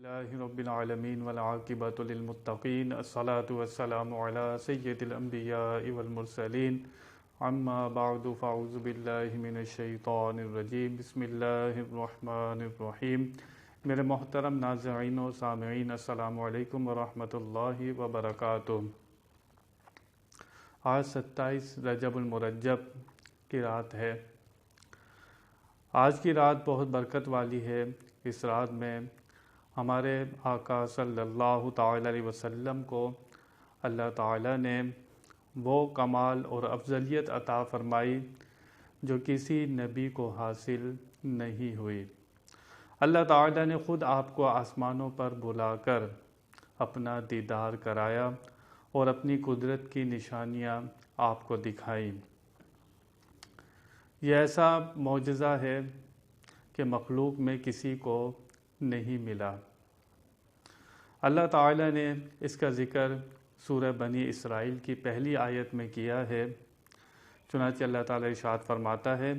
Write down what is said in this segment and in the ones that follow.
اللہ رب العالمین والعاقبۃ للمتقین الصلاة والسلام علی سید الانبیاء والمرسلین اما بعد فاعوذ باللہ من الشیطان الرجیم بسم اللہ الرحمن الرحیم۔ میرے محترم ناظرین و سامعین السلام علیکم ورحمۃ اللہ وبرکاتہ۔ آج 27 رجب المرجب کی رات ہے۔ آج کی رات بہت برکت والی ہے۔ اس رات میں ہمارے آقا صلی اللہ تعالی علیہ وسلم کو اللہ تعالیٰ نے وہ کمال اور افضلیت عطا فرمائی جو کسی نبی کو حاصل نہیں ہوئی۔ اللہ تعالیٰ نے خود آپ کو آسمانوں پر بلا کر اپنا دیدار کرایا اور اپنی قدرت کی نشانیاں آپ کو دکھائیں۔ یہ ایسا معجزہ ہے کہ مخلوق میں کسی کو نہیں ملا۔ اللہ تعالیٰ نے اس کا ذکر سورہ بنی اسرائیل کی پہلی آیت میں کیا ہے۔ چنانچہ اللہ تعالیٰ ارشاد فرماتا ہے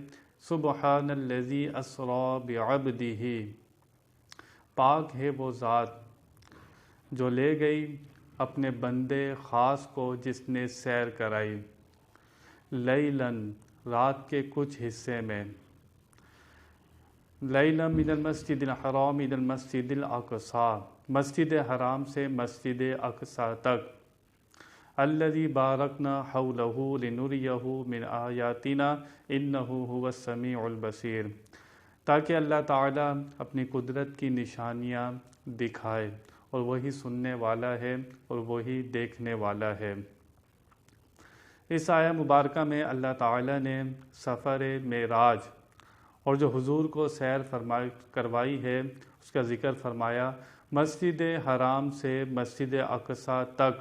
سبحان الذی اسری بعبدہ، پاک ہے وہ ذات جو لے گئی اپنے بندے خاص کو جس نے سیر کرائی، لیلاً رات کے کچھ حصے میں، لیلا من المسجد الحرام الى المسجد الاقصی، مسجد حرام سے مسجد اقصی تک، الذی بارکنا حولہ لنریہ من آیاتنا انہ هو السمیع البصیر، تاکہ اللہ تعالیٰ اپنی قدرت کی نشانیاں دکھائے اور وہی سننے والا ہے اور وہی دیکھنے والا ہے۔ اس آیہ مبارکہ میں اللہ تعالیٰ نے سفر معراج اور جو حضور کو سیر کروائی ہے اس کا ذکر فرمایا۔ مسجد حرام سے مسجد اقصی تک،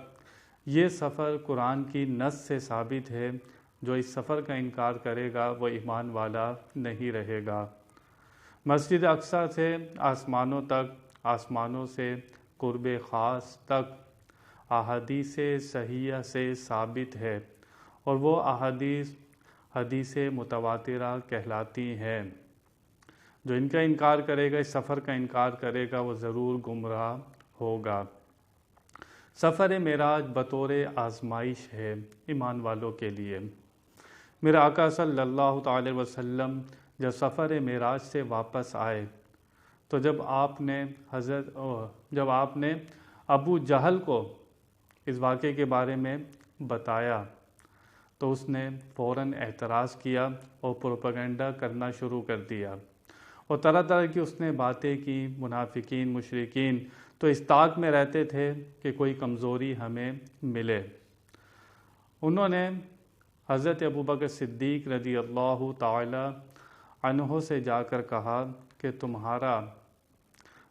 یہ سفر قرآن کی نص سے ثابت ہے۔ جو اس سفر کا انکار کرے گا وہ ایمان والا نہیں رہے گا۔ مسجد اقصی سے آسمانوں تک، آسمانوں سے قرب خاص تک احادیث صحیحہ سے ثابت ہے، اور وہ احادیث حدیث متواترہ کہلاتی ہیں۔ جو ان کا انکار کرے گا، اس سفر کا انکار کرے گا، وہ ضرور گمراہ ہوگا۔ سفر معراج بطور آزمائش ہے ایمان والوں کے لیے۔ میرے آقا صلی اللہ تعالی وسلم جب سفر معراج سے واپس آئے تو جب آپ نے ابو جہل کو اس واقعے کے بارے میں بتایا تو اس نے فوراً اعتراض کیا اور پروپیگنڈا کرنا شروع کر دیا، اور طرح طرح کی اس نے باتیں کی۔ منافقین، مشرکین تو اس طاق میں رہتے تھے کہ کوئی کمزوری ہمیں ملے۔ انہوں نے حضرت ابوبکر صدیق رضی اللہ تعالی عنہ سے جا کر کہا کہ تمہارا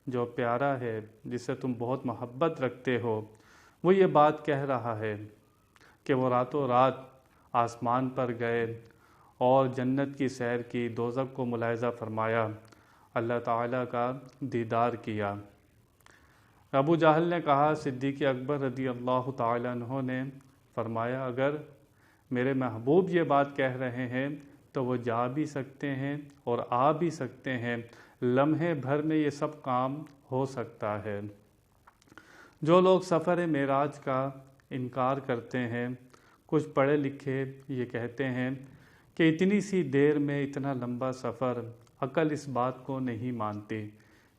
جو پیارا ہے جس سے تم بہت محبت رکھتے ہو، وہ یہ بات کہہ رہا ہے کہ وہ راتوں رات آسمان پر گئے اور جنت کی سیر کی، دوزخ کو ملاحظہ فرمایا، اللہ تعالیٰ کا دیدار کیا۔ ابو جہل نے کہا، صدیق اکبر رضی اللہ تعالیٰ عنہ نے فرمایا اگر میرے محبوب یہ بات کہہ رہے ہیں تو وہ جا بھی سکتے ہیں اور آ بھی سکتے ہیں، لمحے بھر میں یہ سب کام ہو سکتا ہے۔ جو لوگ سفر معراج کا انکار کرتے ہیں، کچھ پڑھے لکھے یہ کہتے ہیں کہ اتنی سی دیر میں اتنا لمبا سفر، عقل اس بات کو نہیں مانتی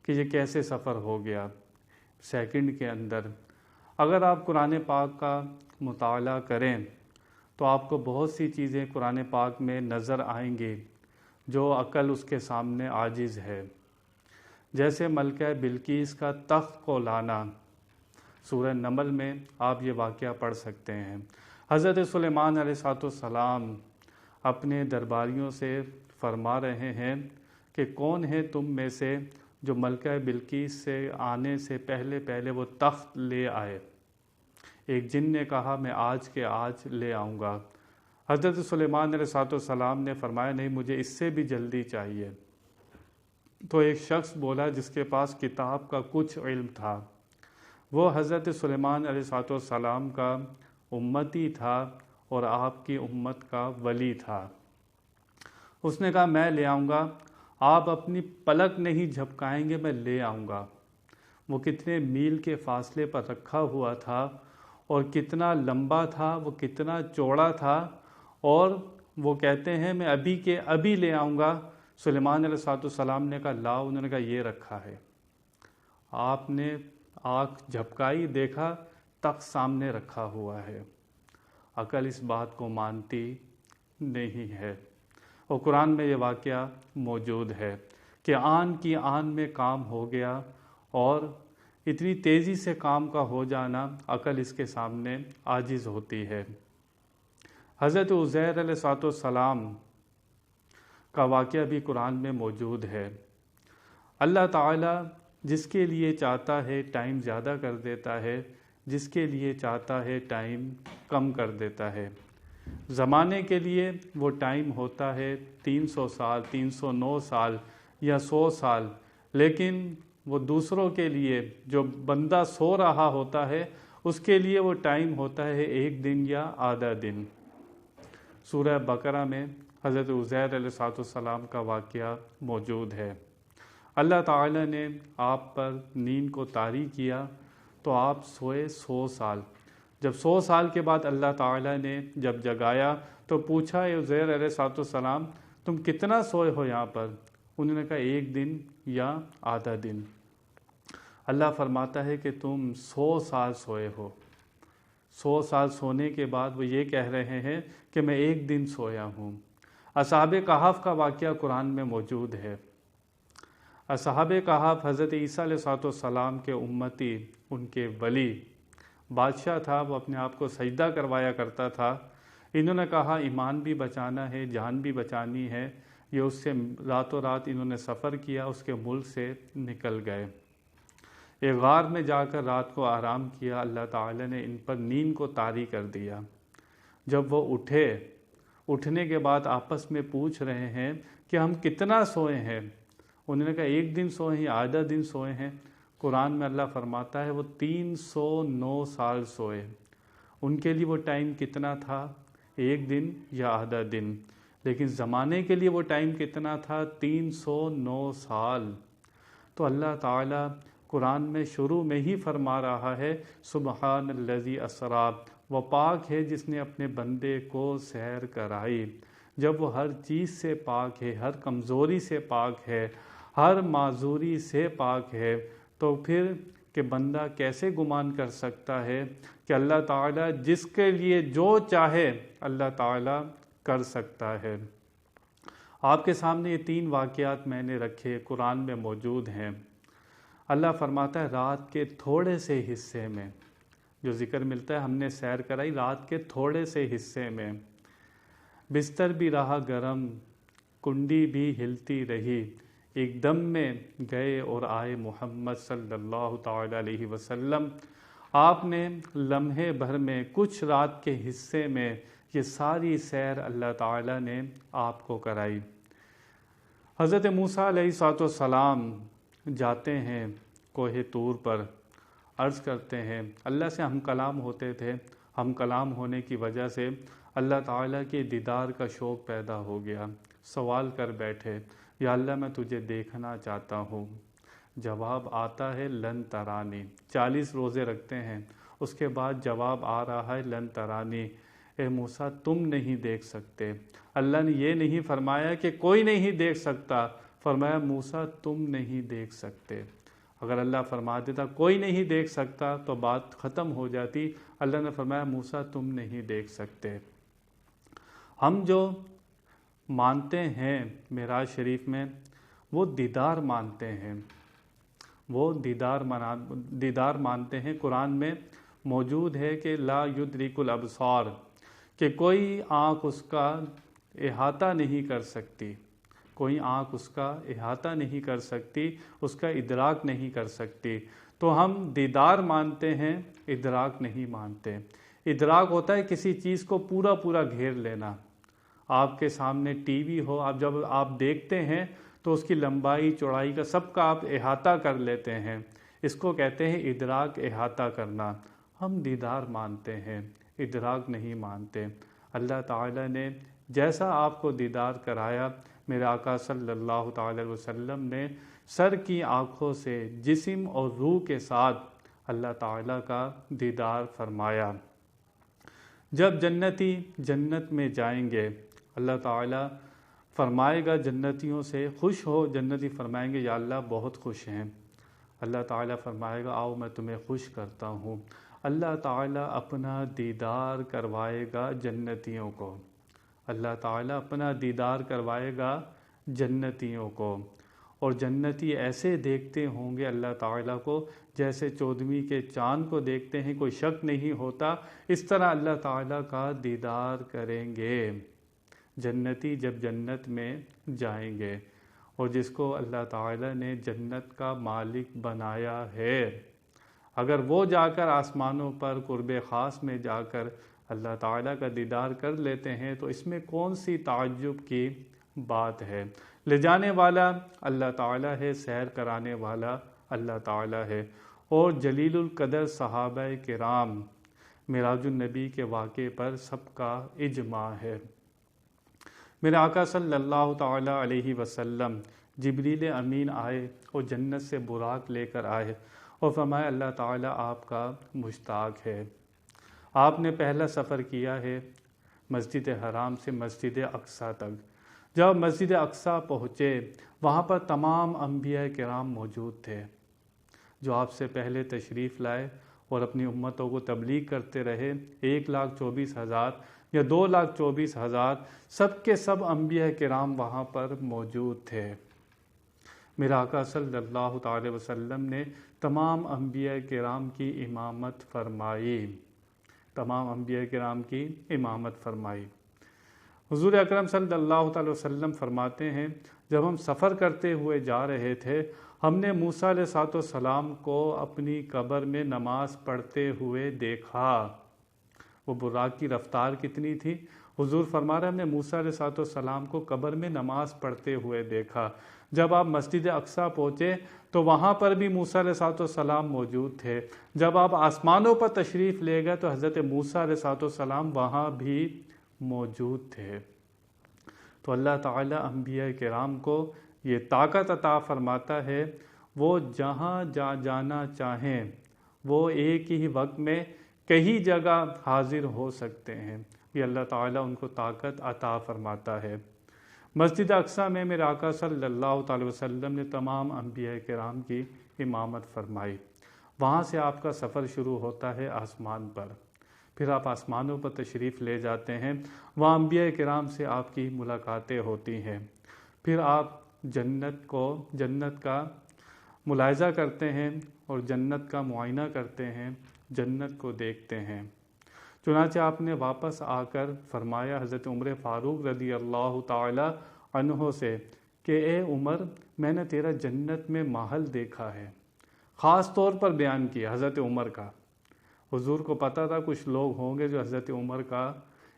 کہ یہ کیسے سفر ہو گیا سیکنڈ کے اندر۔ اگر آپ قرآن پاک کا مطالعہ کریں تو آپ کو بہت سی چیزیں قرآن پاک میں نظر آئیں گی جو عقل اس کے سامنے عاجز ہے، جیسے ملکہ بلقیس کا تخت کو لانا۔ سورہ نمل میں آپ یہ واقعہ پڑھ سکتے ہیں۔ حضرت سلیمان علیہ السلام اپنے درباریوں سے فرما رہے ہیں کہ کون ہے تم میں سے جو ملکہ بلقیس سے آنے سے پہلے وہ تخت لے آئے۔ ایک جن نے کہا میں آج کے آج لے آؤں گا۔ حضرت سلیمان علیہ السلام نے فرمایا نہیں، مجھے اس سے بھی جلدی چاہیے۔ تو ایک شخص بولا جس کے پاس کتاب کا کچھ علم تھا، وہ حضرت سلیمان علیہ السلام کا امتی تھا اور آپ کی امت کا ولی تھا۔ اس نے کہا میں لے آؤں گا، آپ اپنی پلک نہیں جھپکائیں گے، میں لے آؤں گا۔ وہ کتنے میل کے فاصلے پر رکھا ہوا تھا اور کتنا لمبا تھا، وہ کتنا چوڑا تھا، اور وہ کہتے ہیں میں ابھی کے ابھی لے آؤں گا۔ سلیمان علیہ السلام نے کہا لاؤ، انہوں نے کہا یہ رکھا ہے۔ آپ نے آنکھ جھپکائی، دیکھا تخت سامنے رکھا ہوا ہے۔ عقل اس بات کو مانتی نہیں ہے، اور قرآن میں یہ واقعہ موجود ہے کہ آن کی آن میں کام ہو گیا، اور اتنی تیزی سے کام کا ہو جانا عقل اس کے سامنے عاجز ہوتی ہے۔ حضرت عزیر علیہ السلام کا واقعہ بھی قرآن میں موجود ہے۔ اللہ تعالیٰ جس کے لیے چاہتا ہے ٹائم زیادہ کر دیتا ہے، جس کے لیے چاہتا ہے ٹائم کم کر دیتا ہے۔ زمانے کے لیے وہ ٹائم ہوتا ہے 300 سال، 309 سال یا 100 سال، لیکن وہ دوسروں کے لیے جو بندہ سو رہا ہوتا ہے اس کے لیے وہ ٹائم ہوتا ہے 1 دن یا آدھا دن۔ سورہ بقرہ میں حضرت عزیر علیہ السلام کا واقعہ موجود ہے۔ اللہ تعالیٰ نے آپ پر نیند کو طاری کیا تو آپ سوئے 100 سال۔ جب 100 سال کے بعد اللہ تعالیٰ نے جب جگایا تو پوچھا اے عزیر علیہ السلام تم کتنا سوئے ہو یہاں پر؟ انہوں نے کہا 1 دن یا آدھا دن۔ اللہ فرماتا ہے کہ تم 100 سال سوئے ہو۔ 100 سال سونے کے بعد وہ یہ کہہ رہے ہیں کہ میں 1 دن سویا ہوں۔ اصحاب کہف کا واقعہ قرآن میں موجود ہے۔ اصحاب کہف حضرت عیسیٰ علیہ السلام کے امتی، ان کے ولی بادشاہ تھا، وہ اپنے آپ کو سجدہ کروایا کرتا تھا۔ انہوں نے کہا ایمان بھی بچانا ہے، جان بھی بچانی ہے۔ یہ اس سے راتوں رات انہوں نے سفر کیا، اس کے ملک سے نکل گئے، ایک غار میں جا کر رات کو آرام کیا۔ اللہ تعالیٰ نے ان پر نیند کو طاری کر دیا۔ جب وہ اٹھنے کے بعد آپس میں پوچھ رہے ہیں کہ ہم کتنا سوئے ہیں؟ انہوں نے کہا 1 دن سوئے ہیں، آدھا دن سوئے ہیں۔ قرآن میں اللہ فرماتا ہے وہ 309 سال سوئے۔ ان کے لیے وہ ٹائم کتنا تھا؟ 1 دن یا آدھا دن، لیکن زمانے کے لیے وہ ٹائم کتنا تھا؟ 309 سال۔ تو اللہ تعالیٰ قرآن میں شروع میں ہی فرما رہا ہے سبحان الذی اسریٰ، وہ پاک ہے جس نے اپنے بندے کو سیر کرائی۔ جب وہ ہر چیز سے پاک ہے، ہر کمزوری سے پاک ہے، ہر معذوری سے پاک ہے، تو پھر کہ بندہ کیسے گمان کر سکتا ہے کہ اللہ تعالیٰ جس کے لیے جو چاہے اللہ تعالیٰ کر سکتا ہے۔ آپ کے سامنے یہ 3 واقعات میں نے رکھے، قرآن میں موجود ہیں۔ اللہ فرماتا ہے رات کے تھوڑے سے حصے میں جو ذکر ملتا ہے، ہم نے سیر کرائی رات کے تھوڑے سے حصے میں، بستر بھی رہا گرم، کنڈی بھی ہلتی رہی، ایک دم میں گئے اور آئے محمد صلی اللہ تعالی علیہ وسلم۔ آپ نے لمحے بھر میں کچھ رات کے حصے میں یہ ساری سیر اللہ تعالیٰ نے آپ کو کرائی۔ حضرت موسیٰ علیہ السلام جاتے ہیں کوہ طور پر، عرض کرتے ہیں، اللہ سے ہم کلام ہوتے تھے، ہم کلام ہونے کی وجہ سے اللہ تعالیٰ کے دیدار کا شوق پیدا ہو گیا، سوال کر بیٹھے یا اللہ میں تجھے دیکھنا چاہتا ہوں۔ جواب آتا ہے لن ترانی، 40 روزے رکھتے ہیں، اس کے بعد جواب آ رہا ہے لن ترانی، اے موسیٰ تم نہیں دیکھ سکتے۔ اللہ نے یہ نہیں فرمایا کہ کوئی نہیں دیکھ سکتا، فرمایا موسیٰ تم نہیں دیکھ سکتے۔ اگر اللہ فرما دیتا کوئی نہیں دیکھ سکتا تو بات ختم ہو جاتی، اللہ نے فرمایا موسیٰ تم نہیں دیکھ سکتے۔ ہم جو مانتے ہیں معراج شریف میں وہ دیدار مانتے ہیں، وہ دیدار مانتے ہیں۔ قرآن میں موجود ہے کہ لا یدرک الابصار، کہ کوئی آنکھ اس کا احاطہ نہیں کر سکتی، کوئی آنکھ اس کا احاطہ نہیں کر سکتی، اس کا ادراک نہیں کر سکتی۔ تو ہم دیدار مانتے ہیں، ادراک نہیں مانتے۔ ادراک ہوتا ہے کسی چیز کو پورا پورا گھیر لینا۔ آپ کے سامنے ٹی وی ہو، جب آپ دیکھتے ہیں تو اس کی لمبائی چوڑائی کا سب کا آپ احاطہ کر لیتے ہیں، اس کو کہتے ہیں ادراک، احاطہ کرنا۔ ہم دیدار مانتے ہیں، ادراک نہیں مانتے۔ اللہ تعالیٰ نے جیسا آپ کو دیدار کرایا، میرے آقا صلی اللہ تعالی علیہ وسلم نے سر کی آنکھوں سے جسم اور روح کے ساتھ اللہ تعالیٰ کا دیدار فرمایا۔ جب جنتی جنت میں جائیں گے، اللہ تعالیٰ فرمائے گا جنتیوں سے، خوش ہو؟ جنتی فرمائیں گے یا اللہ بہت خوش ہیں۔ اللہ تعالیٰ فرمائے گا آؤ میں تمہیں خوش کرتا ہوں۔ اللہ تعالیٰ اپنا دیدار کروائے گا جنتیوں کو، اللہ تعالیٰ اپنا دیدار کروائے گا جنتیوں کو، اور جنتی ایسے دیکھتے ہوں گے اللہ تعالیٰ کو جیسے 14ویں کے چاند کو دیکھتے ہیں، کوئی شک نہیں ہوتا، اس طرح اللہ تعالیٰ کا دیدار کریں گے جنتی جب جنت میں جائیں گے۔ اور جس کو اللہ تعالیٰ نے جنت کا مالک بنایا ہے، اگر وہ جا کر آسمانوں پر قرب خاص میں جا کر اللہ تعالیٰ کا دیدار کر لیتے ہیں تو اس میں کون سی تعجب کی بات ہے؟ لے جانے والا اللہ تعالیٰ ہے، سیر کرانے والا اللہ تعالیٰ ہے۔ اور جلیل القدر صحابہ کرام معراج النبی کے واقعے پر سب کا اجماع ہے۔ میرے آقا صلی اللہ تعالیٰ علیہ وسلم جبریل امین آئے اور جنت سے براق لے کر آئے اور فرمایا اللہ تعالیٰ آپ کا مشتاق ہے۔ آپ نے پہلا سفر کیا ہے مسجد حرام سے مسجد اقصیٰ تک۔ جب مسجد اقصیٰ پہنچے وہاں پر تمام انبیاء کرام موجود تھے جو آپ سے پہلے تشریف لائے اور اپنی امتوں کو تبلیغ کرتے رہے۔ 1,24,000 یا 2,24,000 سب کے سب انبیاء کرام وہاں پر موجود تھے۔ میرے آقا صلی اللہ تعالی وسلم نے تمام انبیاء کرام کی امامت فرمائی، تمام انبیاء کرام کی امامت فرمائی۔ حضور اکرم صلی اللہ تعالی وسلم فرماتے ہیں جب ہم سفر کرتے ہوئے جا رہے تھے ہم نے موسیٰ علیہ السلام کو اپنی قبر میں نماز پڑھتے ہوئے دیکھا۔ وہ براق کی رفتار کتنی تھی؟ حضور فرما رہے ہم نے موسیٰ علیہ السلام کو قبر میں نماز پڑھتے ہوئے دیکھا۔ جب آپ مسجد اقصیٰ پہنچے تو وہاں پر بھی موسیٰ علیہ السلام موجود تھے۔ جب آپ آسمانوں پر تشریف لے گئے تو حضرت موسیٰ علیہ السلام وہاں بھی موجود تھے۔ تو اللہ تعالیٰ انبیاء کرام کو یہ طاقت عطا فرماتا ہے، وہ جہاں جانا چاہیں وہ ایک ہی وقت میں کئی جگہ حاضر ہو سکتے ہیں، یہ اللہ تعالیٰ ان کو طاقت عطا فرماتا ہے۔ مسجد اقصیٰ میں میرے آقا صلی اللہ تعالی وسلم نے تمام انبیاء کرام کی امامت فرمائی۔ وہاں سے آپ کا سفر شروع ہوتا ہے آسمان پر، پھر آپ آسمانوں پر تشریف لے جاتے ہیں، وہاں انبیاء کرام سے آپ کی ملاقاتیں ہوتی ہیں، پھر آپ جنت کا ملاحظہ کرتے ہیں اور جنت کا معائنہ کرتے ہیں، جنت کو دیکھتے ہیں۔ چنانچہ آپ نے واپس آ کر فرمایا حضرت عمر فاروق رضی اللہ تعالی عنہ سے کہ اے عمر میں نے تیرا جنت میں محل دیکھا ہے، خاص طور پر بیان کیا حضرت عمر کا۔ حضور کو پتہ تھا کچھ لوگ ہوں گے جو حضرت عمر کا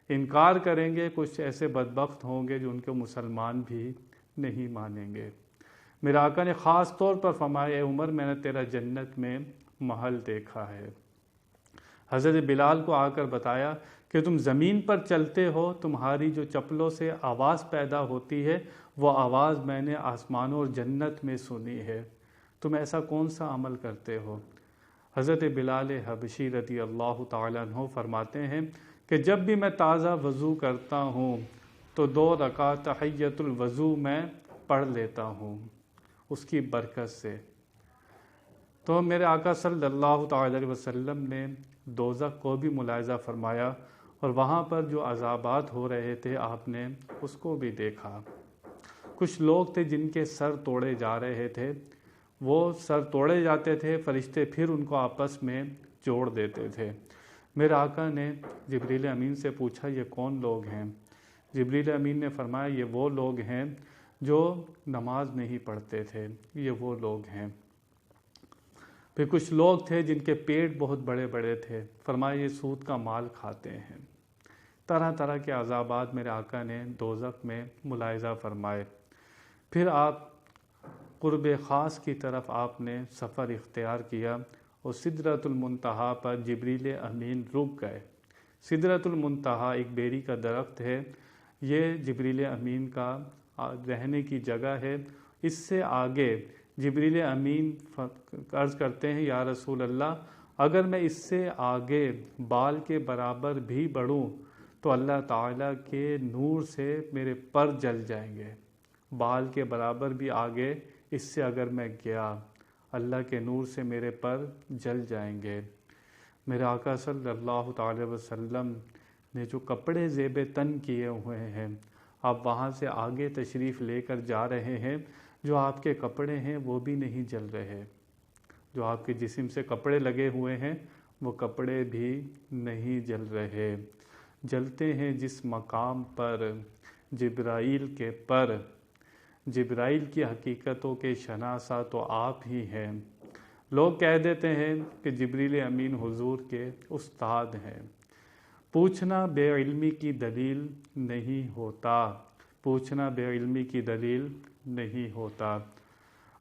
انکار کریں گے، کچھ ایسے بدبخت ہوں گے جو ان کو مسلمان بھی نہیں مانیں گے۔ میرے آقا نے خاص طور پر فرمایا اے عمر میں نے تیرا جنت میں محل دیکھا ہے۔ حضرت بلال کو آ کر بتایا کہ تم زمین پر چلتے ہو، تمہاری جو چپلوں سے آواز پیدا ہوتی ہے وہ آواز میں نے آسمانوں اور جنت میں سنی ہے، تم ایسا کون سا عمل کرتے ہو؟ حضرت بلال حبشی رضی اللہ تعالیٰ عنہ فرماتے ہیں کہ جب بھی میں تازہ وضو کرتا ہوں تو 2 رکعت تحیۃ الوضو میں پڑھ لیتا ہوں اس کی برکت سے۔ تو میرے آقا صلی اللہ تعالی علیہ وسلم نے دوزخ کو بھی ملاحظہ فرمایا اور وہاں پر جو عذابات ہو رہے تھے آپ نے اس کو بھی دیکھا۔ کچھ لوگ تھے جن کے سر توڑے جا رہے تھے، وہ سر توڑے جاتے تھے، فرشتے پھر ان کو آپس میں جوڑ دیتے تھے۔ میرے آقا نے جبریل امین سے پوچھا یہ کون لوگ ہیں؟ جبریل امین نے فرمایا یہ وہ لوگ ہیں جو نماز نہیں پڑھتے تھے، یہ وہ لوگ ہیں۔ پھر کچھ لوگ تھے جن کے پیٹ بہت بڑے بڑے تھے، فرمایا یہ سود کا مال کھاتے ہیں۔ طرح طرح کے عذابات میرے آقا نے دوزخ میں ملاحظہ فرمائے۔ پھر آپ قرب خاص کی طرف آپ نے سفر اختیار کیا اور سدرۃ المنتہا پر جبریل امین رک گئے۔ سدرۃ المنتہا ایک بیری کا درخت ہے، یہ جبریل امین کا رہنے کی جگہ ہے۔ اس سے آگے جبریل امین عرض کرتے ہیں یا رسول اللہ اگر میں اس سے آگے بال کے برابر بھی بڑھوں تو اللہ تعالیٰ کے نور سے میرے پر جل جائیں گے۔ بال کے برابر بھی آگے اس سے اگر میں گیا اللہ کے نور سے میرے پر جل جائیں گے۔ میرے آقا صلی اللہ تعالی وسلم نے جو کپڑے زیب تن کیے ہوئے ہیں، آپ وہاں سے آگے تشریف لے کر جا رہے ہیں، جو آپ کے کپڑے ہیں وہ بھی نہیں جل رہے، جو آپ کے جسم سے کپڑے لگے ہوئے ہیں وہ کپڑے بھی نہیں جل رہے، جلتے ہیں جس مقام پر جبرائیل کے پر۔ جبرائیل کی حقیقتوں کے شناسہ تو آپ ہی ہیں۔ لوگ کہہ دیتے ہیں کہ جبریل امین حضور کے استاد ہیں۔ پوچھنا بے علمی کی دلیل نہیں ہوتا، پوچھنا بے علمی کی دلیل نہیں ہوتا۔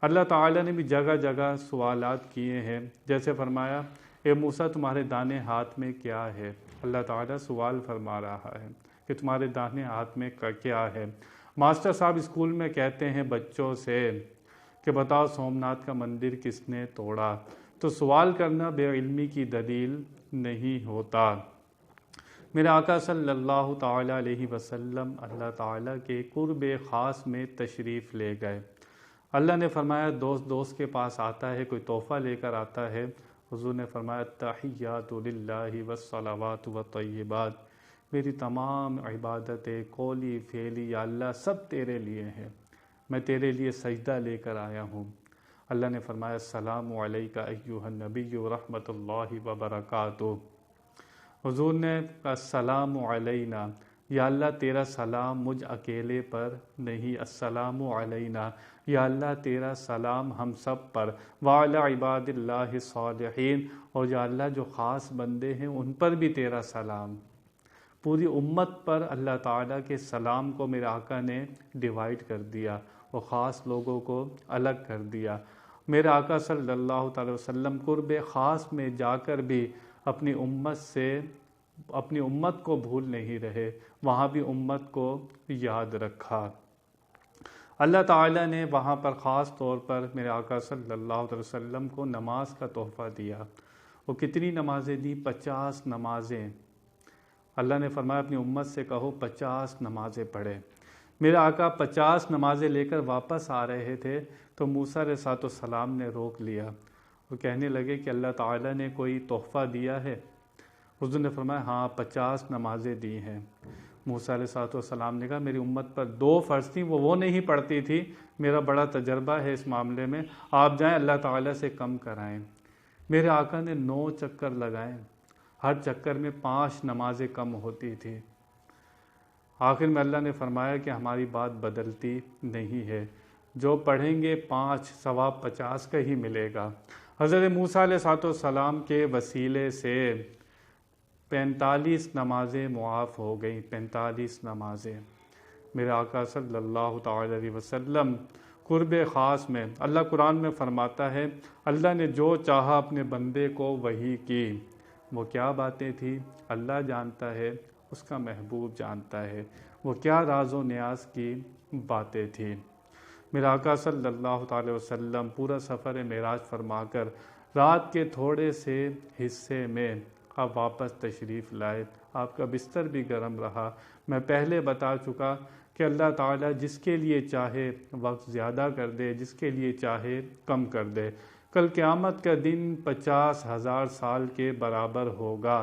اللہ تعالیٰ نے بھی جگہ جگہ سوالات کیے ہیں، جیسے فرمایا اے موسیٰ تمہارے دانے ہاتھ میں کیا ہے؟ اللہ تعالیٰ سوال فرما رہا ہے کہ تمہارے دانے ہاتھ میں کیا ہے۔ ماسٹر صاحب اسکول میں کہتے ہیں بچوں سے کہ بتاؤ سومناتھ کا مندر کس نے توڑا؟ تو سوال کرنا بے علمی کی دلیل نہیں ہوتا۔ میرے آقا صلی اللہ تعالیٰ علیہ وسلم اللہ تعالیٰ کے قرب خاص میں تشریف لے گئے۔ اللہ نے فرمایا دوست کے پاس آتا ہے، کوئی تحفہ لے کر آتا ہے، حضور نے فرمایا التحیات للہ والصلوات والطیبات، میری تمام عبادتیں قولی فعلی یا اللہ سب تیرے لیے ہیں، میں تیرے لیے سجدہ لے کر آیا ہوں۔ اللہ نے فرمایا السلام علیک ایھا النبی ورحمۃ اللہ وبرکاتہ۔ حضور نے کہا السلام علینا، یا اللہ تیرا سلام مجھ اکیلے پر نہیں، السلام علینا، یا اللہ تیرا سلام ہم سب پر، وعلی عباد اللہ الصالحین، اور یا اللہ جو خاص بندے ہیں ان پر بھی تیرا سلام۔ پوری امت پر اللہ تعالیٰ کے سلام کو میرے آقا نے ڈیوائیڈ کر دیا اور خاص لوگوں کو الگ کر دیا۔ میرے آقا صلی اللہ تعالی وسلم قرب خاص میں جا کر بھی اپنی امت کو بھول نہیں رہے، وہاں بھی امت کو یاد رکھا۔ اللہ تعالیٰ نے وہاں پر خاص طور پر میرے آقا صلی اللہ علیہ وسلم کو نماز کا تحفہ دیا۔ وہ کتنی نمازیں دی؟ 50 نمازیں۔ اللہ نے فرمایا اپنی امت سے کہو 50 نمازیں پڑھے۔ میرے آقا 50 نمازیں لے کر واپس آ رہے تھے تو موسیٰ علیہ السلام نے روک لیا، وہ کہنے لگے کہ اللہ تعالیٰ نے کوئی تحفہ دیا ہے؟ حضور نے فرمایا ہاں 50 نمازیں دی ہیں۔ موسیٰ علیہ السلام نے کہا میری امت پر 2 فرض تھیں، وہ نہیں پڑھتی تھی، میرا بڑا تجربہ ہے اس معاملے میں، آپ جائیں اللہ تعالیٰ سے کم کرائیں۔ میرے آقا نے 9 چکر لگائے، ہر چکر میں 5 نمازیں کم ہوتی تھی۔ آخر میں اللہ نے فرمایا کہ ہماری بات بدلتی نہیں ہے، جو پڑھیں گے 5 ثواب 50 کا ہی ملے گا۔ حضرت موسیٰ علیہ السلام کے وسیلے سے 45 نمازیں معاف ہو گئیں، 45 نمازیں۔ میرے آقا صلی اللہ تعالی علیہ وسلم قرب خاص میں، اللہ قرآن میں فرماتا ہے اللہ نے جو چاہا اپنے بندے کو وحی کی۔ وہ کیا باتیں تھیں اللہ جانتا ہے، اس کا محبوب جانتا ہے، وہ کیا راز و نیاز کی باتیں تھیں۔ میرے آقا صلی اللہ تعالی وسلم پورا سفر معراج فرما کر رات کے تھوڑے سے حصے میں آپ واپس تشریف لائے، آپ کا بستر بھی گرم رہا۔ میں پہلے بتا چکا کہ اللہ تعالیٰ جس کے لیے چاہے وقت زیادہ کر دے، جس کے لیے چاہے کم کر دے۔ کل قیامت کا دن 50,000 سال کے برابر ہوگا،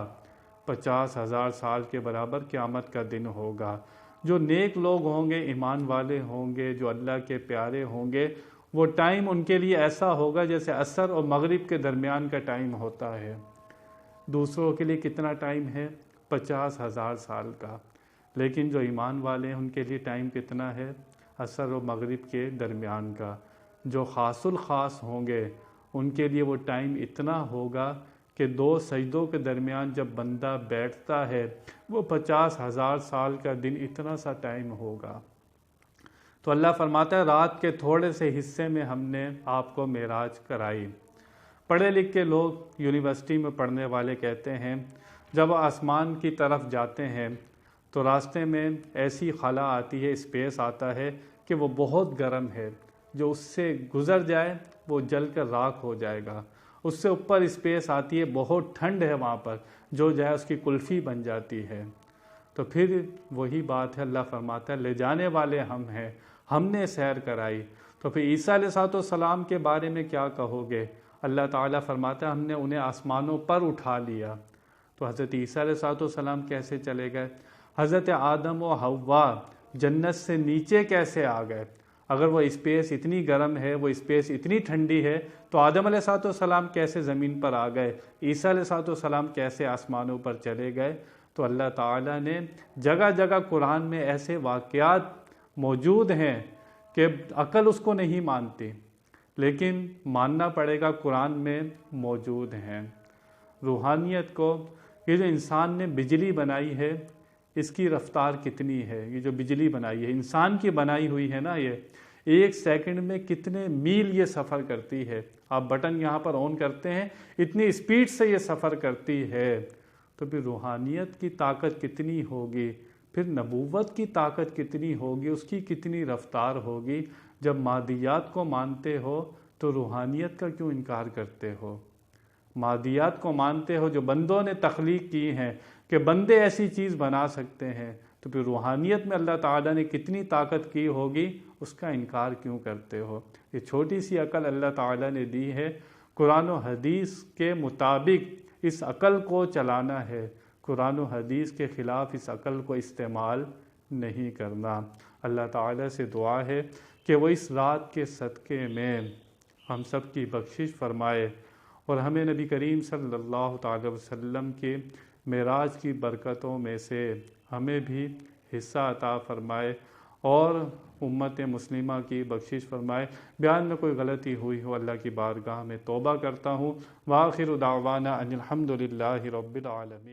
50,000 سال کے برابر قیامت کا دن ہوگا۔ جو نیک لوگ ہوں گے، ایمان والے ہوں گے، جو اللہ کے پیارے ہوں گے، وہ ٹائم ان کے لیے ایسا ہوگا جیسے عصر اور مغرب کے درمیان کا ٹائم ہوتا ہے۔ دوسروں کے لیے کتنا ٹائم ہے؟ 50,000 سال کا۔ لیکن جو ایمان والے ہیں ان کے لیے ٹائم کتنا ہے؟ عصر و مغرب کے درمیان کا۔ جو خاص الخاص ہوں گے ان کے لیے وہ ٹائم اتنا ہوگا کہ 2 سجدوں کے درمیان جب بندہ بیٹھتا ہے وہ 50,000 سال کا دن اتنا سا ٹائم ہوگا۔ تو اللہ فرماتا ہے رات کے تھوڑے سے حصے میں ہم نے آپ کو معراج کرائی۔ پڑھے لکھے لوگ یونیورسٹی میں پڑھنے والے کہتے ہیں جب آسمان کی طرف جاتے ہیں تو راستے میں ایسی خلا آتی ہے، اسپیس آتا ہے کہ وہ بہت گرم ہے، جو اس سے گزر جائے وہ جل کر راکھ ہو جائے گا. اس سے اوپر اسپیس آتی ہے، بہت ٹھنڈ ہے وہاں پر، جو جائے اس کی کلفی بن جاتی ہے. تو پھر وہی بات ہے، اللہ فرماتا ہے لے جانے والے ہم ہیں، ہم نے سیر کرائی. تو پھر عیسیٰ علیہ السلام کے بارے میں کیا کہو گے؟ اللہ تعالیٰ فرماتا ہے ہم نے انہیں آسمانوں پر اٹھا لیا. تو حضرت عیسیٰ علیہ السلام کیسے چلے گئے؟ حضرت آدم و حوا جنت سے نیچے کیسے آ گئے؟ اگر وہ اسپیس اتنی گرم ہے، وہ اسپیس اتنی ٹھنڈی ہے، تو آدم علیہ السلام کیسے زمین پر آ گئے؟ عیسیٰ علیہ السلام کیسے آسمانوں پر چلے گئے؟ تو اللہ تعالیٰ نے جگہ جگہ قرآن میں ایسے واقعات موجود ہیں کہ عقل اس کو نہیں مانتی، لیکن ماننا پڑے گا، قرآن میں موجود ہیں. روحانیت کو، یہ جو انسان نے بجلی بنائی ہے اس کی رفتار کتنی ہے؟ یہ جو بجلی بنائی ہے انسان کی بنائی ہوئی ہے نا، یہ 1 سیکنڈ میں کتنے میل یہ سفر کرتی ہے. آپ بٹن یہاں پر آن کرتے ہیں، اتنی اسپیڈ سے یہ سفر کرتی ہے. تو پھر روحانیت کی طاقت کتنی ہوگی، پھر نبوت کی طاقت کتنی ہوگی، اس کی کتنی رفتار ہوگی. جب مادیات کو مانتے ہو تو روحانیت کا کیوں انکار کرتے ہو؟ مادیات کو مانتے ہو جو بندوں نے تخلیق کی ہیں کہ بندے ایسی چیز بنا سکتے ہیں، تو پھر روحانیت میں اللہ تعالیٰ نے کتنی طاقت کی ہوگی، اس کا انکار کیوں کرتے ہو؟ یہ چھوٹی سی عقل اللہ تعالیٰ نے دی ہے، قرآن و حدیث کے مطابق اس عقل کو چلانا ہے، قرآن و حدیث کے خلاف اس عقل کو استعمال نہیں کرنا. اللہ تعالیٰ سے دعا ہے کہ وہ اس رات کے صدقے میں ہم سب کی بخشش فرمائے اور ہمیں نبی کریم صلی اللہ تعالی وسلم کے معراج کی برکتوں میں سے ہمیں بھی حصہ عطا فرمائے اور امت مسلمہ کی بخشش فرمائے. بیان میں کوئی غلطی ہوئی ہو اللہ کی بارگاہ میں توبہ کرتا ہوں. وآخر دعوانا ان الحمد للہ رب العالمین.